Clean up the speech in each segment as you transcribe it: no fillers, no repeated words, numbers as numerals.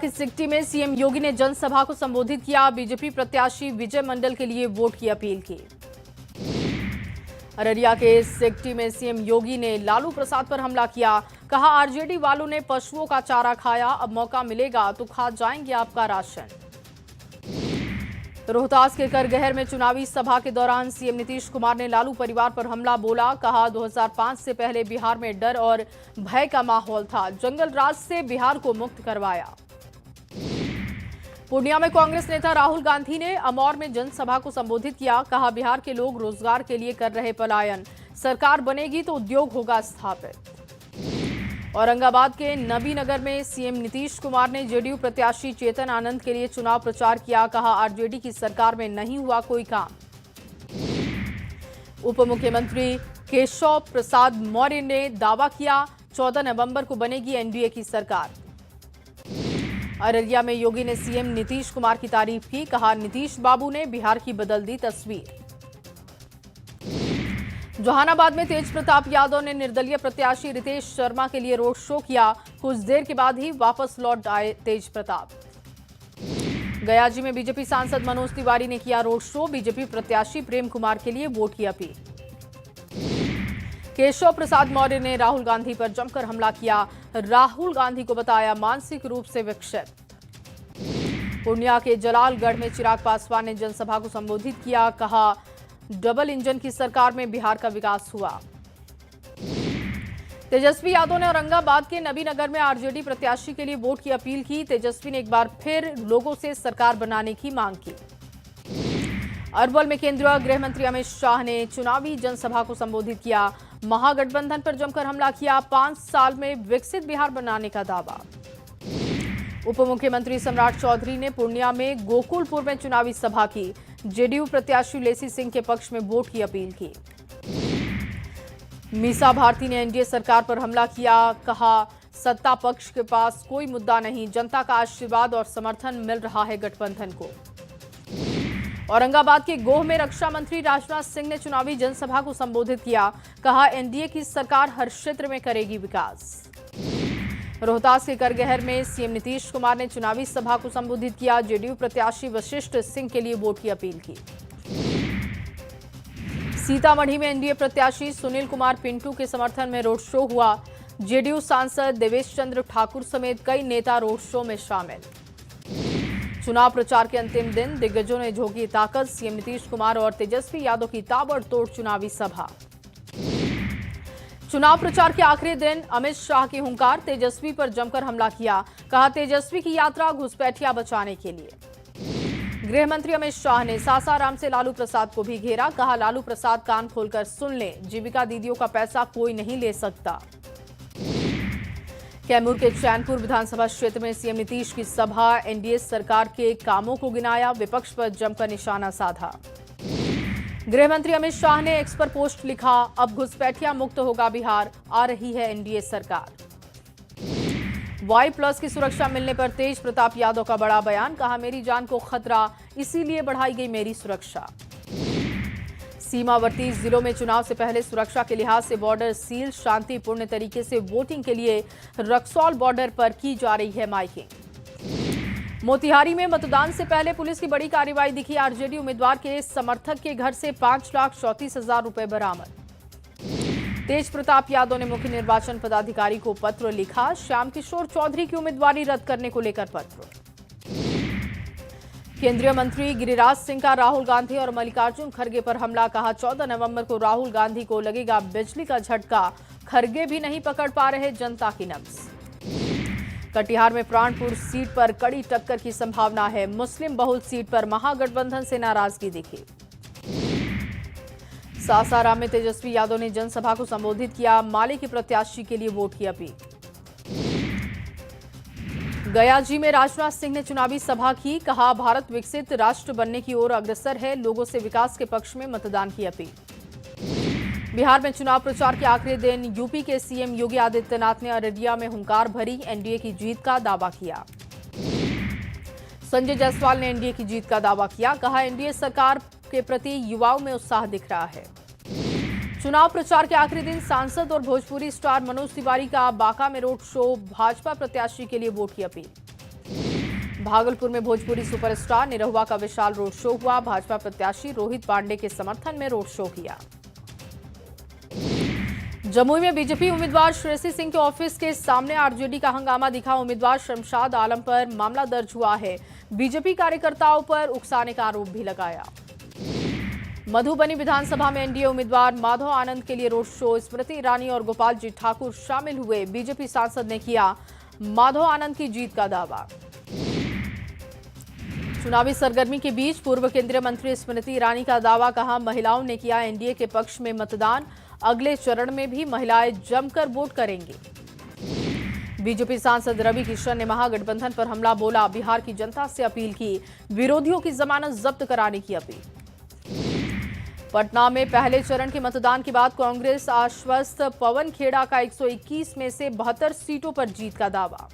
की सिकटी में सीएम योगी ने जनसभा को संबोधित किया। बीजेपी प्रत्याशी विजय मंडल के लिए वोट की अपील की। अररिया के सिकटी में सीएम योगी ने लालू प्रसाद पर हमला किया। कहा, आरजेडी वालों ने पशुओं का चारा खाया, अब मौका मिलेगा तो खा जाएंगे आपका राशन। रोहतास के करगहर में चुनावी सभा के दौरान सीएम नीतीश कुमार ने लालू परिवार पर हमला बोला। कहा, 2005 से पहले बिहार में डर और भय का माहौल था, जंगल राज से बिहार को मुक्त करवाया। पूर्णिया में कांग्रेस नेता राहुल गांधी ने अमौर में जनसभा को संबोधित किया। कहा, बिहार के लोग रोजगार के लिए कर रहे पलायन, सरकार बनेगी तो उद्योग होगा स्थापित। औरंगाबाद के नबीनगर में सीएम नीतीश कुमार ने जेडीयू प्रत्याशी चेतन आनंद के लिए चुनाव प्रचार किया। कहा, आरजेडी की सरकार में नहीं हुआ कोई काम। उप मुख्यमंत्री केशव प्रसाद मौर्य ने दावा किया, 14 नवंबर को बनेगी एनडीए की सरकार। अररिया में योगी ने सीएम नीतीश कुमार की तारीफ की। कहा, नीतीश बाबू ने बिहार की बदल दी तस्वीर। जहानाबाद में तेज प्रताप यादव ने निर्दलीय प्रत्याशी रितेश शर्मा के लिए रोड शो किया। कुछ देर के बाद ही वापस लौट आए तेज प्रताप। गयाजी में बीजेपी सांसद मनोज तिवारी ने किया रोड शो। बीजेपी प्रत्याशी प्रेम कुमार के लिए वोट की अपील। केशव प्रसाद मौर्य ने राहुल गांधी पर जमकर हमला किया। राहुल गांधी को बताया मानसिक रूप से विक्षिप्त। पूर्णिया के जलालगढ़ में चिराग पासवान ने जनसभा को संबोधित किया। कहा, डबल इंजन की सरकार में बिहार का विकास हुआ। तेजस्वी यादव ने औरंगाबाद के नबीनगर में आरजेडी प्रत्याशी के लिए वोट की अपील की। तेजस्वी ने एक बार फिर लोगों से सरकार बनाने की मांग की। अरवल में केंद्रीय गृह मंत्री अमित शाह ने चुनावी जनसभा को संबोधित किया। महागठबंधन पर जमकर हमला किया। 5 साल में विकसित बिहार बनाने का दावा। उप मुख्यमंत्री सम्राट चौधरी ने पूर्णिया में गोकुलपुर में चुनावी सभा की। जेडीयू प्रत्याशी लेसी सिंह के पक्ष में वोट की अपील की। मीसा भारती ने एनडीए सरकार पर हमला किया। कहा, सत्ता पक्ष के पास कोई मुद्दा नहीं, जनता का आशीर्वाद और समर्थन मिल रहा है गठबंधन को। औरंगाबाद के गोह में रक्षा मंत्री राजनाथ सिंह ने चुनावी जनसभा को संबोधित किया। कहा, एनडीए की सरकार हर क्षेत्र में करेगी विकास। रोहतास के करगहर में सीएम नीतीश कुमार ने चुनावी सभा को संबोधित किया। जेडीयू प्रत्याशी वशिष्ठ सिंह के लिए वोट की अपील की। सीतामढ़ी में एनडीए प्रत्याशी सुनील कुमार पिंटू के समर्थन में रोड शो हुआ। जेडीयू सांसद देवेश चंद्र ठाकुर समेत कई नेता रोड शो में शामिल। चुनाव प्रचार के अंतिम दिन दिग्गजों ने झोंकी ताकत। सीएम नीतीश कुमार और तेजस्वी यादव की ताबड़तोड़ चुनावी सभा। चुनाव प्रचार के आखिरी दिन अमित शाह की हुंकार। तेजस्वी पर जमकर हमला किया। कहा, तेजस्वी की यात्रा घुसपैठिया बचाने के लिए। गृह मंत्री अमित शाह ने सासाराम से लालू प्रसाद को भी घेरा। कहा, लालू प्रसाद कान खोलकर सुन लें, जीविका दीदियों का पैसा कोई नहीं ले सकता। कैमूर के चैनपुर विधानसभा क्षेत्र में सीएम नीतीश की सभा। एनडीए सरकार के कामों को गिनाया, विपक्ष पर जमकर निशाना साधा। गृह मंत्री अमित शाह ने एक्स पर पोस्ट लिखा, अब घुसपैठिया मुक्त होगा बिहार, आ रही है एनडीए सरकार। Y+ की सुरक्षा मिलने पर तेज प्रताप यादव का बड़ा बयान। कहा, मेरी जान को खतरा, इसीलिए बढ़ाई गई मेरी सुरक्षा। सीमावर्ती जिलों में चुनाव से पहले सुरक्षा के लिहाज से बॉर्डर सील। शांतिपूर्ण तरीके से वोटिंग के लिए रक्सौल बॉर्डर पर की जा रही है माइकिंग। मोतिहारी में मतदान से पहले पुलिस की बड़ी कार्रवाई दिखी। आरजेडी उम्मीदवार के समर्थक के घर से 5,34,000 रुपए बरामद। तेज प्रताप यादव ने मुख्य निर्वाचन पदाधिकारी को पत्र लिखा। श्याम किशोर चौधरी की उम्मीदवारी रद्द करने को लेकर पत्र। केंद्रीय मंत्री गिरिराज सिंह का राहुल गांधी और मल्लिकार्जुन खड़गे पर हमला। कहा, 14 नवंबर को राहुल गांधी को लगेगा बिजली का झटका। खड़गे भी नहीं पकड़ पा रहे जनता की नब्ज। कटिहार में प्राणपुर सीट पर कड़ी टक्कर की संभावना है। मुस्लिम बहुल सीट पर महागठबंधन से नाराजगी दिखी। सासाराम में तेजस्वी यादव ने जनसभा को संबोधित किया। माले के प्रत्याशी के लिए वोट की अपील। गयाजी में राजनाथ सिंह ने चुनावी सभा की। कहा, भारत विकसित राष्ट्र बनने की ओर अग्रसर है, लोगों से विकास के पक्ष में मतदान की अपील। बिहार में चुनाव प्रचार के आखिरी दिन यूपी के सीएम योगी आदित्यनाथ ने अररिया में हुंकार भरी। एनडीए की जीत का दावा किया। संजय जायसवाल ने एनडीए की जीत का दावा किया। कहा, एनडीए सरकार के प्रति युवाओं में उत्साह दिख रहा है। चुनाव प्रचार के आखिरी दिन सांसद और भोजपुरी स्टार मनोज तिवारी का बांका में रोड शो। भाजपा प्रत्याशी के लिए वोट की अपील। भागलपुर में भोजपुरी सुपरस्टार निरहुआ का विशाल रोड शो हुआ। भाजपा प्रत्याशी रोहित पांडे के समर्थन में रोड शो किया। जमुई में बीजेपी उम्मीदवार श्रेयसी सिंह के ऑफिस के सामने आरजेडी का हंगामा दिखा। उम्मीदवार शमशाद आलम पर मामला दर्ज हुआ है। बीजेपी कार्यकर्ताओं पर उकसाने का आरोप भी लगाया। मधुबनी विधानसभा में एनडीए उम्मीदवार माधव आनंद के लिए रोड शो। स्मृति ईरानी और गोपाल जी ठाकुर शामिल हुए। बीजेपी सांसद ने किया माधव आनंद की जीत का दावा। चुनावी सरगर्मी के बीच पूर्व केंद्रीय मंत्री स्मृति ईरानी का दावा, कहा महिलाओं ने किया एनडीए के पक्ष में मतदान। अगले चरण में भी महिलाएं जमकर वोट करेंगी। बीजेपी सांसद रवि किशन ने महागठबंधन पर हमला बोला। बिहार की जनता से अपील की, विरोधियों की जमानत जब्त कराने की अपील। पटना में पहले चरण के मतदान के बाद कांग्रेस आश्वस्त। पवन खेड़ा का 121 में से 72 सीटों पर जीत का दावा।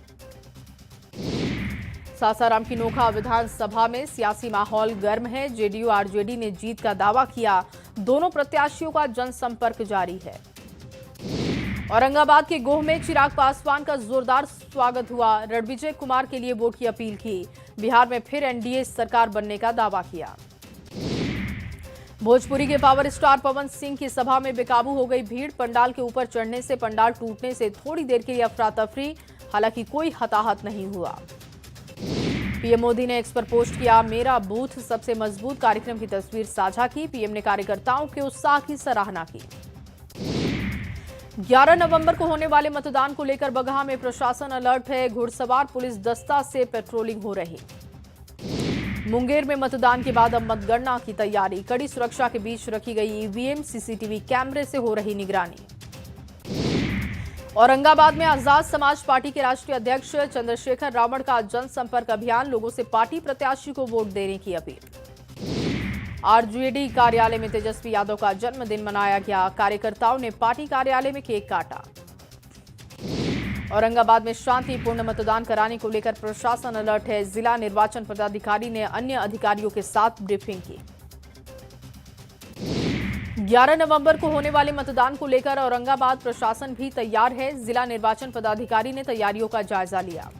सासाराम की नोखा विधानसभा में सियासी माहौल गर्म है। जेडीयू आरजेडी ने जीत का दावा किया। दोनों प्रत्याशियों का जनसंपर्क जारी है। औरंगाबाद के गोह में चिराग पासवान का जोरदार स्वागत हुआ। रणविजय कुमार के लिए वोट की अपील की। बिहार में फिर एनडीए सरकार बनने का दावा किया। भोजपुरी के पावर स्टार पवन सिंह की सभा में बेकाबू हो गई भीड़। पंडाल के ऊपर चढ़ने से पंडाल टूटने से थोड़ी देर के लिए अफरा तफरी, हालांकि कोई हताहत नहीं हुआ। पीएम मोदी ने एक्स पर पोस्ट किया मेरा बूथ सबसे मजबूत। कार्यक्रम की तस्वीर साझा की। पीएम ने कार्यकर्ताओं के उत्साह की सराहना की। 11 नवंबर को होने वाले मतदान को लेकर बगहा में प्रशासन अलर्ट है। घुड़सवार पुलिस दस्ता से पेट्रोलिंग हो रही। मुंगेर में मतदान के बाद अब मतगणना की तैयारी। कड़ी सुरक्षा के बीच रखी गई ईवीएम। सीसीटीवी कैमरे से हो रही निगरानी। औरंगाबाद में आजाद समाज पार्टी के राष्ट्रीय अध्यक्ष चंद्रशेखर रावण का जनसंपर्क अभियान। लोगों से पार्टी प्रत्याशी को वोट देने की अपील। आरजेडी कार्यालय में तेजस्वी यादव का जन्मदिन मनाया गया। कार्यकर्ताओं ने पार्टी कार्यालय में केक काटा। औरंगाबाद में शांतिपूर्ण मतदान कराने को लेकर प्रशासन अलर्ट है। जिला निर्वाचन पदाधिकारी ने अन्य अधिकारियों के साथ ब्रीफिंग की। 11 नवंबर को होने वाले मतदान को लेकर औरंगाबाद प्रशासन भी तैयार है। जिला निर्वाचन पदाधिकारी ने तैयारियों का जायजा लिया।